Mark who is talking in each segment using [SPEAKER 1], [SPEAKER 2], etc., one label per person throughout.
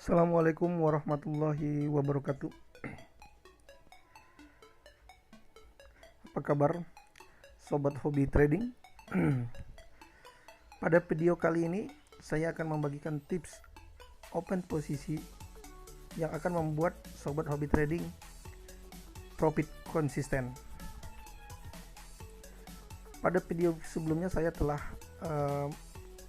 [SPEAKER 1] Assalamualaikum warahmatullahi wabarakatuh. Apa kabar sobat hobi trading? Pada video kali ini saya akan membagikan tips open posisi yang akan membuat sobat hobi trading profit konsisten. Pada video sebelumnya saya telah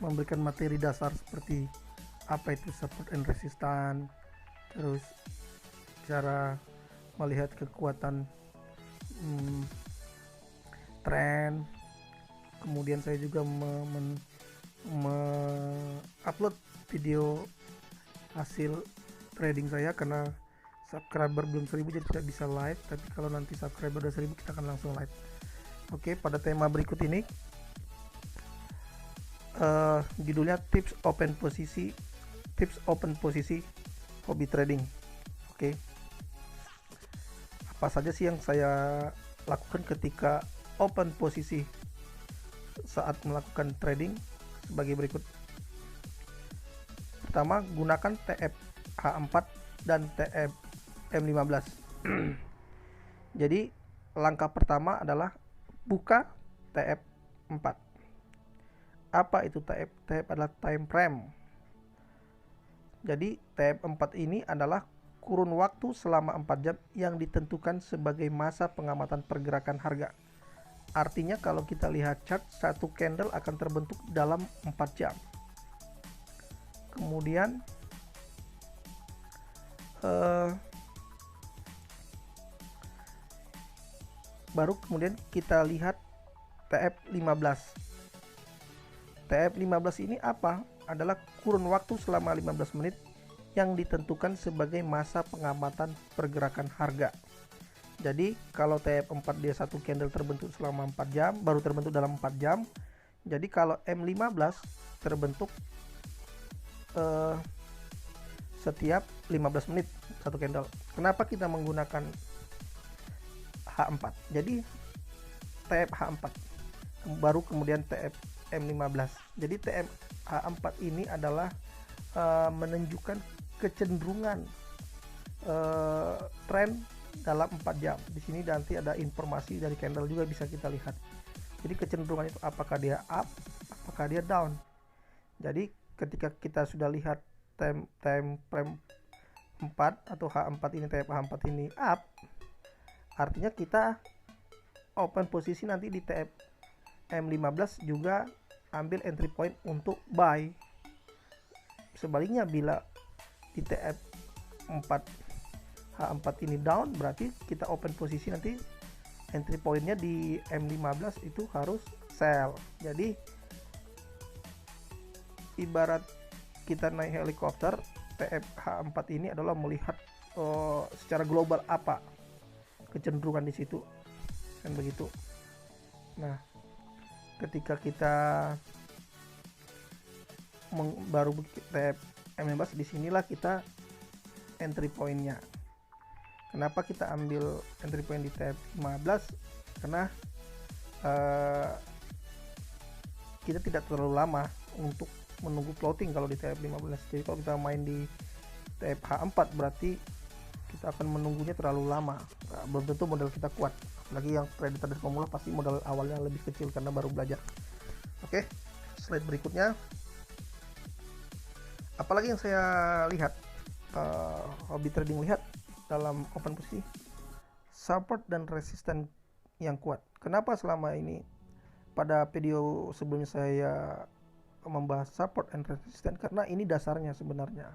[SPEAKER 1] memberikan materi dasar seperti apa itu support and resistance, terus cara melihat kekuatan tren. Kemudian saya juga upload video hasil trading saya karena subscriber belum 1000 jadi tidak bisa live, tapi kalau nanti subscriber udah 1000 kita akan langsung live. Oke, pada tema berikut ini judulnya tips open posisi hobi trading. Oke, apa saja sih yang saya lakukan ketika open posisi saat melakukan trading? Sebagai berikut. Pertama, gunakan TF H4 dan TF M15. Jadi langkah pertama adalah buka TF 4. Apa itu TF? TF adalah time frame. Jadi TF 4 ini adalah kurun waktu selama 4 jam yang ditentukan sebagai masa pengamatan pergerakan harga. Artinya kalau kita lihat chart, satu candle akan terbentuk dalam 4 jam. Kemudian baru kemudian kita lihat TF 15. TF 15 ini apa? Adalah kurun waktu selama 15 menit yang ditentukan sebagai masa pengamatan pergerakan harga. Jadi kalau TF4 dia satu candle terbentuk selama 4 jam, baru terbentuk dalam 4 jam. Jadi kalau M15 terbentuk setiap 15 menit satu candle. Kenapa kita menggunakan H4? Jadi TF H4 baru kemudian TF M15. Jadi TF H4 ini adalah menunjukkan kecenderungan tren dalam 4 jam. Di sini nanti ada informasi dari candle juga bisa kita lihat. Jadi kecenderungan itu apakah dia up, apakah dia down. Jadi ketika kita sudah lihat time frame 4 atau H4 ini, TF H4 ini up, artinya kita open posisi nanti di TF M15 juga ambil entry point untuk buy. Sebaliknya bila di TF 4 H4 ini down, berarti kita open posisi nanti entry pointnya di M15 itu harus sell. Jadi ibarat kita naik helikopter, TF H4 ini adalah melihat secara global apa kecenderungan di situ, kan begitu. Nah, ketika kita baru TF M15, disinilah kita entry pointnya. Kenapa kita ambil entry point di TF 15? Karena kita tidak terlalu lama untuk menunggu floating kalau di TF 15. Jadi kalau kita main di TF H4 berarti kita akan menunggunya terlalu lama. Nah, belum tentu modal kita kuat. Apalagi yang trader pemula pasti modal awalnya lebih kecil karena baru belajar. Oke, slide berikutnya. Apalagi yang saya lihat, hobi trading lihat dalam open posisi, support dan resisten yang kuat. Kenapa selama ini pada video sebelumnya saya membahas support and resisten? Karena ini dasarnya sebenarnya.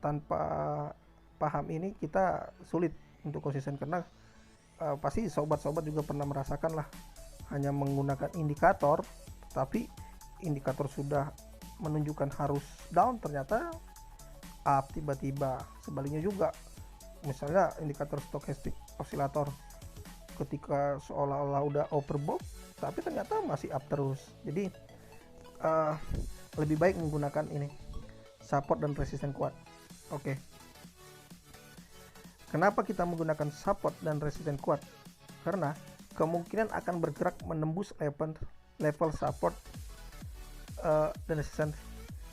[SPEAKER 1] Tanpa paham ini kita sulit untuk konsisten, karena pasti sobat-sobat juga pernah merasakan lah, hanya menggunakan indikator, tapi indikator sudah menunjukkan harus down, ternyata up tiba-tiba. Sebaliknya juga, misalnya indikator stokastik osilator ketika seolah-olah udah overbought tapi ternyata masih up terus. Jadi lebih baik menggunakan ini, support dan resisten kuat. Oke. Kenapa kita menggunakan support dan resisten kuat? Karena kemungkinan akan bergerak menembus level support dan resisten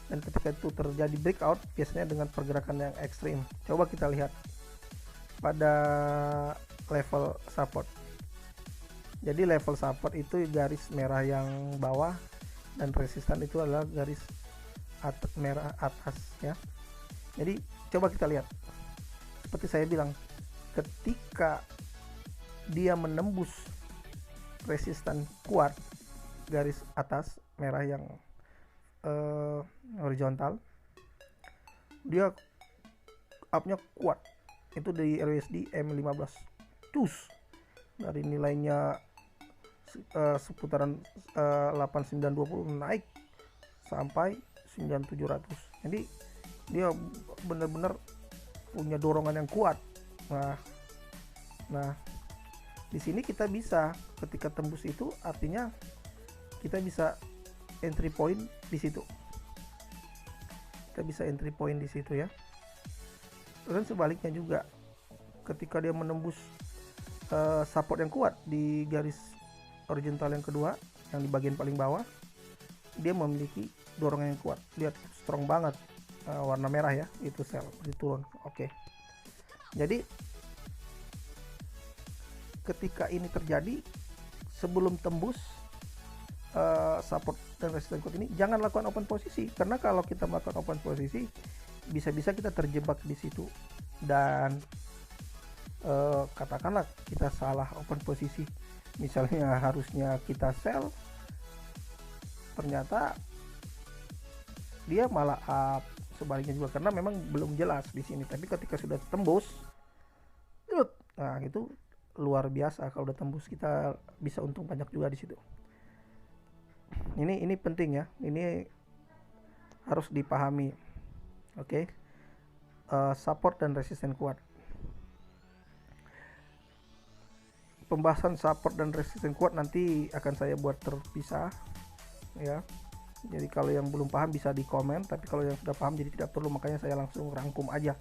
[SPEAKER 1] dan ketika itu terjadi breakout biasanya dengan pergerakan yang ekstrim. Coba kita lihat pada level support. Jadi level support itu garis merah yang bawah dan resisten itu adalah garis merah atas ya. Jadi coba kita lihat, seperti saya bilang, ketika dia menembus resisten kuat garis atas merah yang horizontal, dia upnya kuat, itu dari RSD M15 cus dari nilainya seputaran 8920 naik sampai 9700. Jadi dia benar-benar punya dorongan yang kuat. Nah di sini kita bisa, ketika tembus itu artinya kita bisa entry point di situ. Kita bisa entry point di situ ya. Dan sebaliknya juga, ketika dia menembus support yang kuat di garis horizontal yang kedua, yang di bagian paling bawah, dia memiliki dorongan yang kuat. Lihat strong banget, warna merah ya, itu sell turun. Oke. Jadi ketika ini terjadi, sebelum tembus support dan resistance kuat ini, jangan lakukan open posisi, karena kalau kita melakukan open posisi bisa-bisa kita terjebak di situ dan katakanlah kita salah open posisi, misalnya harusnya kita sell, ternyata dia malah up. Sebaliknya juga, karena memang belum jelas di sini, tapi ketika sudah tembus, nah itu luar biasa. Kalau udah tembus kita bisa untung banyak juga di situ. Ini penting ya, ini harus dipahami. Oke. Support dan resisten kuat. Pembahasan support dan resisten kuat nanti akan saya buat terpisah ya. Jadi kalau yang belum paham bisa di komen, tapi kalau yang sudah paham jadi tidak perlu, makanya saya langsung rangkum aja.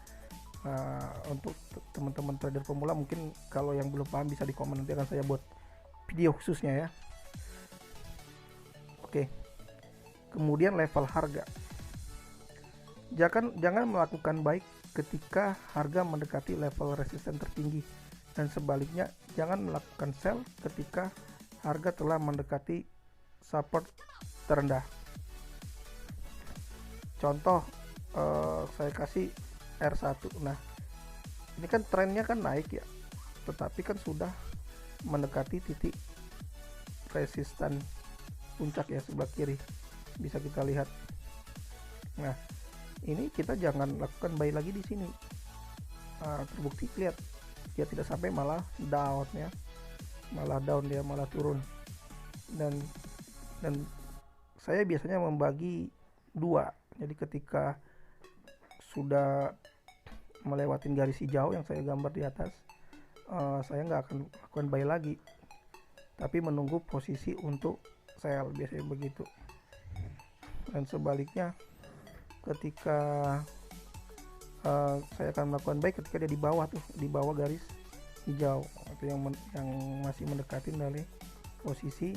[SPEAKER 1] Untuk teman-teman trader pemula, mungkin kalau yang belum paham bisa di komen, nanti akan saya buat video khususnya ya. Oke. Kemudian level harga. Jangan melakukan baik ketika harga mendekati level resisten tertinggi, dan sebaliknya jangan melakukan sell ketika harga telah mendekati support terendah. Contoh saya kasih R1. Nah, ini kan trennya kan naik ya, tetapi kan sudah mendekati titik resisten puncak ya, sebelah kiri bisa kita lihat. Nah, ini kita jangan lakukan buy lagi di sini. Terbukti lihat dia tidak sampai, malah down ya, malah down, dia malah turun. Dan saya biasanya membagi dua. Jadi ketika sudah melewati garis hijau yang saya gambar di atas, saya nggak akan lakukan buy lagi, tapi menunggu posisi untuk sell, biasanya begitu. Dan sebaliknya, ketika saya akan melakukan buy ketika dia di bawah tuh, di bawah garis hijau, itu yang masih mendekati dari posisi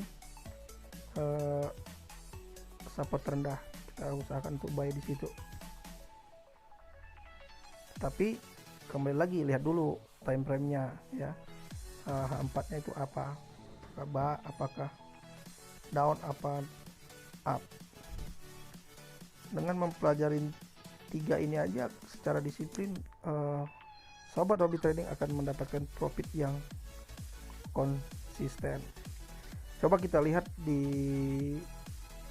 [SPEAKER 1] support terendah. Kita usahakan untuk buy di situ. Tapi kembali lagi, lihat dulu time frame-nya ya. H4-nya itu apa? Apakah down apa up? Dengan mempelajari 3 ini aja secara disiplin, sobat hobi trading akan mendapatkan profit yang konsisten. Coba kita lihat di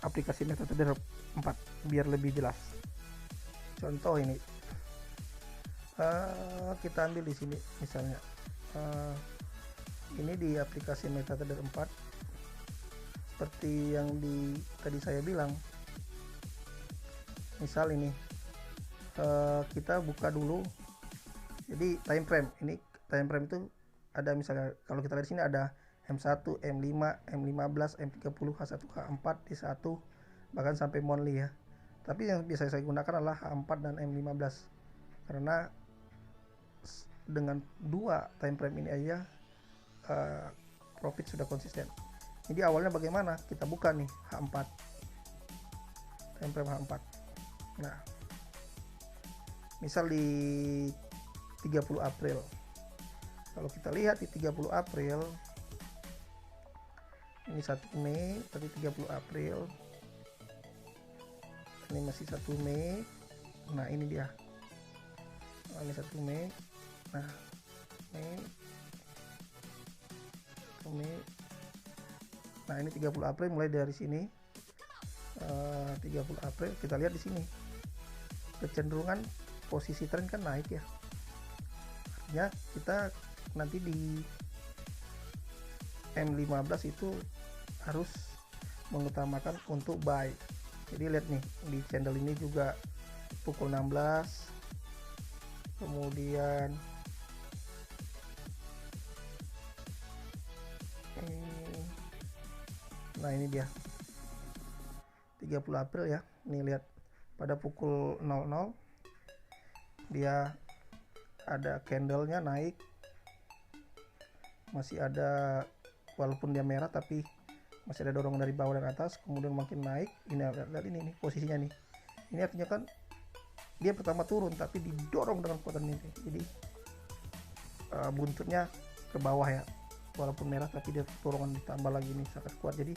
[SPEAKER 1] aplikasi MetaTrader 4 biar lebih jelas. Contoh ini, kita ambil di sini misalnya, ini di aplikasi MetaTrader 4, seperti yang tadi saya bilang. Misal ini kita buka dulu. Jadi time frame, ini time frame itu ada, misalnya kalau kita lihat di sini ada M1, M5, M15, M30, H1, H4, D1, bahkan sampai monthly ya. Tapi yang biasa saya gunakan adalah H4 dan M15, karena dengan 2 time frame ini aja profit sudah konsisten. Jadi awalnya bagaimana? Kita buka nih H4, time frame H4. Nah, misal di 30 April, kalau kita lihat di 30 April, ini 1 Mei, tadi 30 April, ini masih 1 Mei. Nah ini dia, ini 1 Mei. Nah Mei, 1 Mei. Nah ini 30 April, mulai dari sini 30 April kita lihat di sini kecenderungan posisi tren kan naik ya, artinya kita nanti di M15 itu harus mengutamakan untuk buy. Jadi lihat nih di candle ini juga pukul 16, kemudian nah ini dia 30 April ya, nih lihat pada pukul 00 dia ada candlenya naik, masih ada, walaupun dia merah tapi masih ada dorongan dari bawah dan atas, kemudian makin naik. Ini lihat ini nih posisinya nih, ini artinya kan dia pertama turun tapi didorong dengan kekuatan ini, jadi buntutnya ke bawah ya, walaupun merah tapi dia dorongan ditambah lagi nih sangat kuat, jadi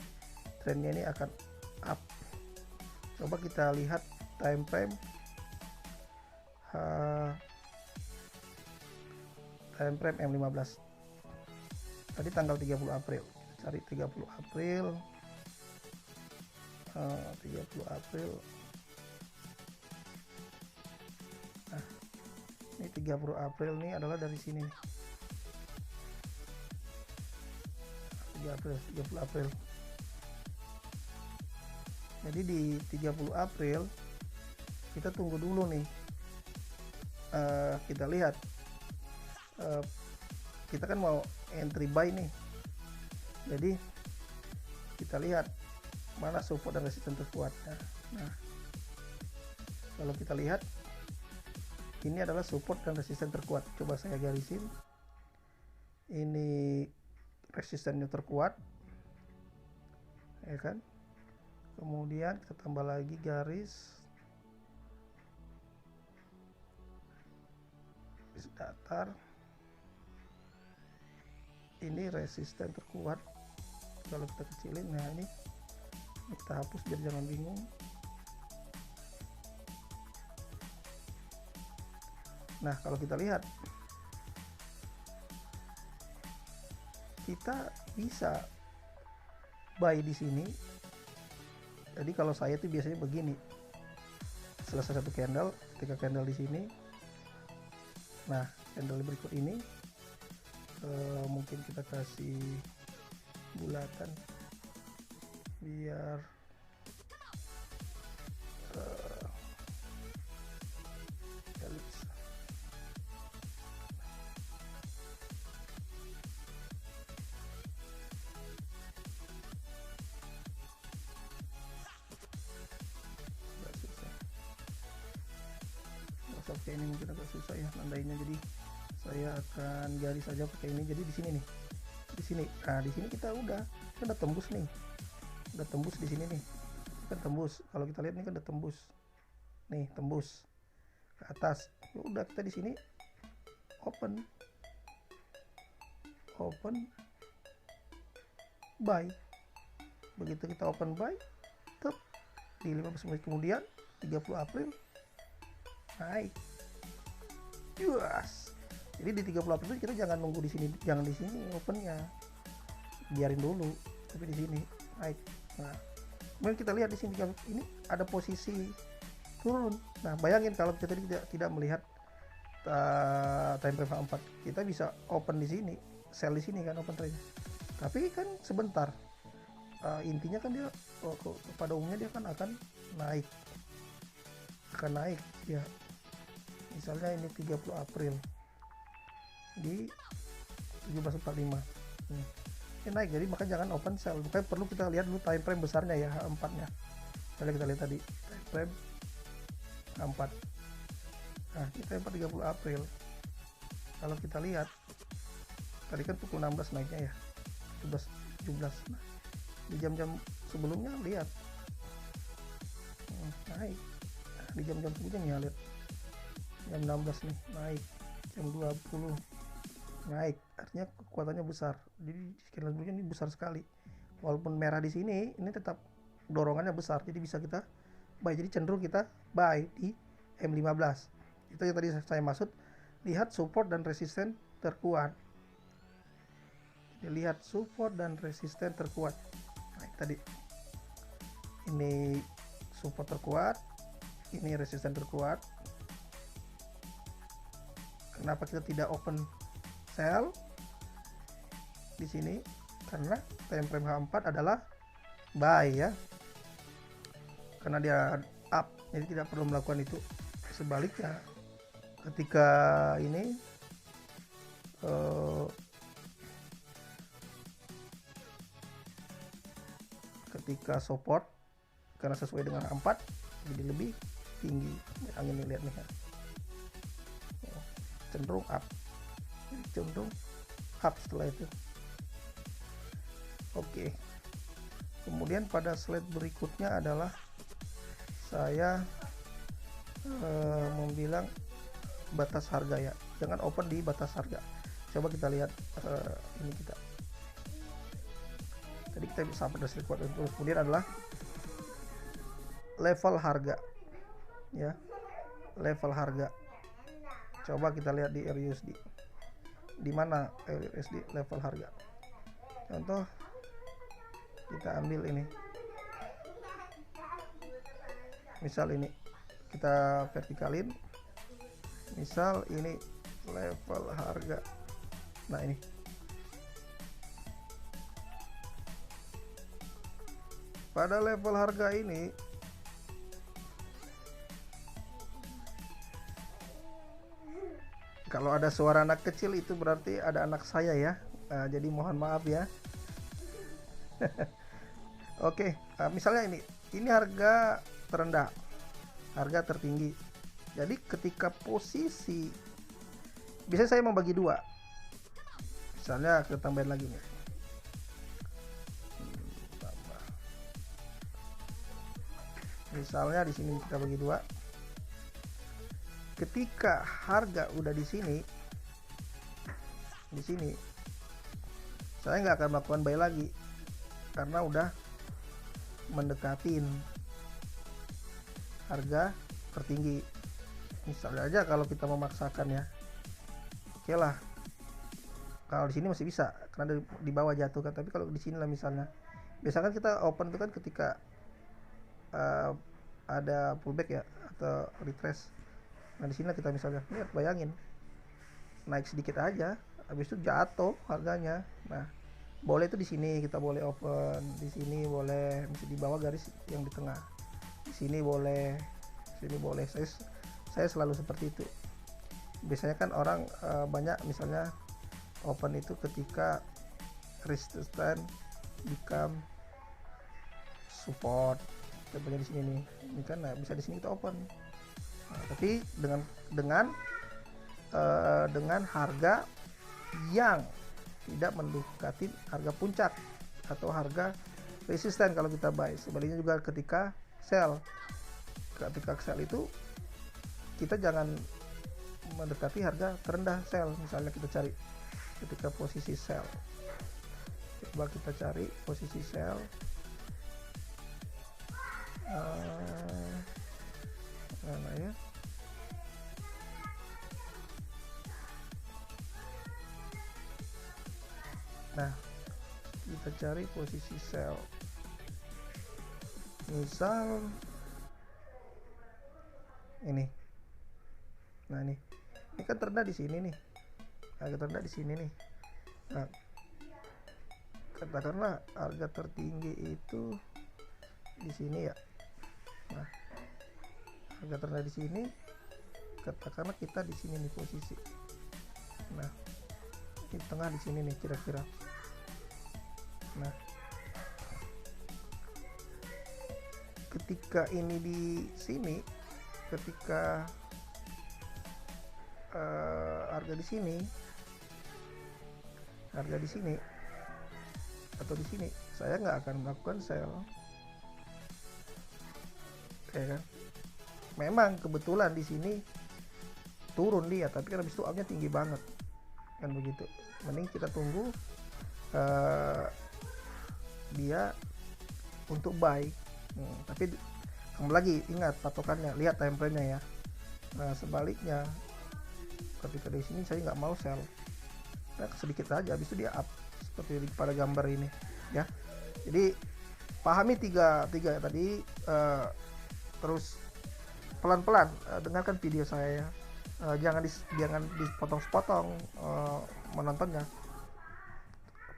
[SPEAKER 1] trennya ini akan up. Coba kita lihat time frame M15 tadi tanggal 30 April. Cari 30 April, 30 April. Nah ini 30 April nih adalah dari sini nih. 30 April. Jadi di 30 April kita tunggu dulu nih, kita lihat kita kan mau entry buy nih, jadi kita lihat mana support dan resisten terkuatnya. Nah kalau kita lihat ini adalah support dan resisten terkuat, coba saya garisin, ini resistennya terkuat ya kan, kemudian kita tambah lagi garis datar, ini resisten terkuat. Kalau kita kecilin, nah ini kita hapus biar jangan bingung. Nah kalau kita lihat kita bisa buy di sini. Jadi kalau saya tuh biasanya begini, selesai satu candle, ketika candle di sini, nah candle berikut ini mungkin kita kasih bulatan biar pakai ini mungkin agak susah ya nandainya, jadi saya akan garis saja pakai ini. Jadi di sini nih, di sini, nah di sini kita udah tembus nih, udah tembus di sini nih, kan tembus. Kalau kita lihat ini kan udah tembus nih, tembus ke atas. Ya udah kita di sini open buy. Begitu kita open buy, tuh di 15 menit kemudian 30 April naik. Yes. Jadi di 30 April kita jangan nunggu di sini, jangan di sini opennya, biarin dulu, tapi di sini naik. Nah, kemudian kita lihat di sini ini ada posisi turun. Nah, bayangin kalau kita tidak melihat time frame 4, kita bisa open di sini, sell di sini kan, open trade. Tapi kan sebentar. Intinya kan dia pada umumnya dia kan akan naik ya. Misalnya ini 30 April di 17.45 ini naik, jadi maka jangan open sell. Makanya perlu kita lihat dulu time frame besarnya ya, H4 nya. Kita lihat tadi time frame H4. Nah kita 30 April, kalau kita lihat tadi kan pukul 16 naiknya ya, 17. Nah, di jam-jam sebelumnya lihat naik. Nah, di jam-jam sebelumnya, lihat jam 16 nih naik, jam 20 naik, artinya kekuatannya besar. Jadi candle sebelumnya ini besar sekali, walaupun merah di sini, ini tetap dorongannya besar, jadi bisa kita buy. Jadi cenderung kita buy di M15. Itu yang tadi saya maksud, lihat support dan resisten terkuat. Lihat support dan resisten terkuat. Nah, tadi ini support terkuat, ini resisten terkuat. Kenapa kita tidak open sell di sini? Karena time frame H4 adalah buy ya, karena dia up, jadi tidak perlu melakukan itu. Sebaliknya ketika ini ketika support, karena sesuai dengan H4 jadi lebih tinggi angin ini, lihat nih cenderung up, cenderung up setelah itu. Oke, kemudian pada slide berikutnya adalah saya membilang batas harga ya, jangan open di batas harga. Coba kita lihat ini kita tadi kita bisa pada slide kuat, kemudian adalah level harga ya, level harga. Coba kita lihat di RUSD, di mana RUSD level harga. Contoh kita ambil ini, misal ini kita vertikalin, misal ini level harga. Nah ini pada level harga ini kalau ada suara anak kecil itu berarti ada anak saya ya. Jadi mohon maaf ya. Oke, misalnya ini harga terendah, harga tertinggi. Jadi ketika posisi, biasanya saya membagi dua. Misalnya kita tambahin lagi nih. Misalnya di sini kita bagi dua. Ketika harga udah di sini, saya nggak akan melakukan buy lagi karena udah mendekatin harga tertinggi. Misalnya aja kalau kita memaksakan ya, oke lah, kalau di sini masih bisa karena di bawah jatuh kan. Tapi kalau di sini lah misalnya, biasanya kan kita open itu kan ketika ada pullback ya atau retrace. Nah di sini kita misalnya lihat, bayangin naik sedikit aja, habis itu jatuh harganya. Nah boleh itu di sini kita boleh open, di sini boleh, mesti di bawah garis yang di tengah, di sini boleh, sini boleh. Saya selalu seperti itu. Biasanya kan orang banyak misalnya open itu ketika resistance become support. Contohnya di sini nih, ini kan nah, bisa di sini kita open. Nah, tapi dengan harga yang tidak mendekati harga puncak atau harga resisten kalau kita buy. Sebaliknya juga ketika sell, itu kita jangan mendekati harga terendah sell. Misalnya kita cari ketika posisi sell, coba kita cari posisi sell, mana ya, nah kita cari posisi sell, misal ini. Nah ini kan terendah di sini nih, harga terendah di sini nih. Nah katakanlah harga tertinggi itu di sini ya. Nah harga terendah di sini, katakanlah kita di sini nih posisi. Nah di tengah di sini nih kira-kira. Nah ketika ini di sini, ketika harga di sini, harga di sini atau di sini, saya nggak akan melakukan sell, ya kan? memang kebetulan di sini turun dia, tapi kan habis itu upnya tinggi banget kan begitu. Mending kita tunggu dia untuk buy. Tapi kembali lagi ingat patokannya, lihat time frame nya ya. Nah sebaliknya ketika di sini saya nggak mau sell, nah, sedikit aja habis itu dia up seperti pada gambar ini ya. Jadi pahami tiga tadi, terus pelan-pelan dengarkan video saya ya. Jangan dipotong-potong menontonnya.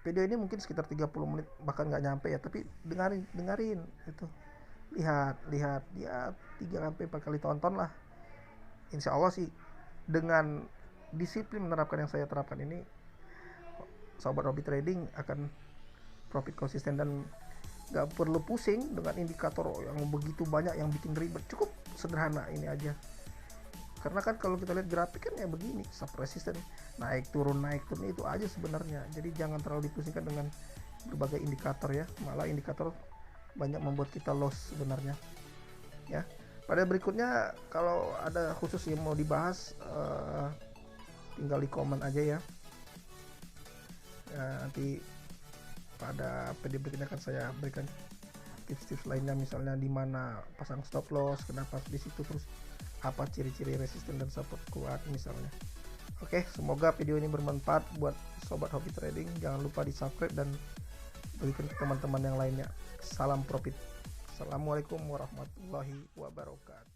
[SPEAKER 1] Video ini mungkin sekitar 30 menit bahkan nggak nyampe ya, tapi dengerin itu, lihat ya 3-4 kali tonton lah. Insya Allah sih dengan disiplin menerapkan yang saya terapkan ini, sobat hobi trading akan profit konsisten dan gak perlu pusing dengan indikator yang begitu banyak yang bikin ribet. Cukup sederhana ini aja, karena kan kalau kita lihat grafik kan ya begini, sub resisten naik turun itu aja sebenarnya. Jadi jangan terlalu dipusingkan dengan berbagai indikator ya, malah indikator banyak membuat kita loss sebenarnya ya. Pada berikutnya kalau ada khusus yang mau dibahas, tinggal di komen aja ya. Nanti pada video berikutnya akan saya berikan tips-tips lainnya, misalnya di mana pasang stop loss, kenapa di situ, terus apa ciri-ciri resisten dan support kuat misalnya. Oke, semoga video ini bermanfaat buat sobat hobi trading. Jangan lupa di subscribe dan bagikan ke teman-teman yang lainnya. Salam profit. Assalamualaikum warahmatullahi wabarakatuh.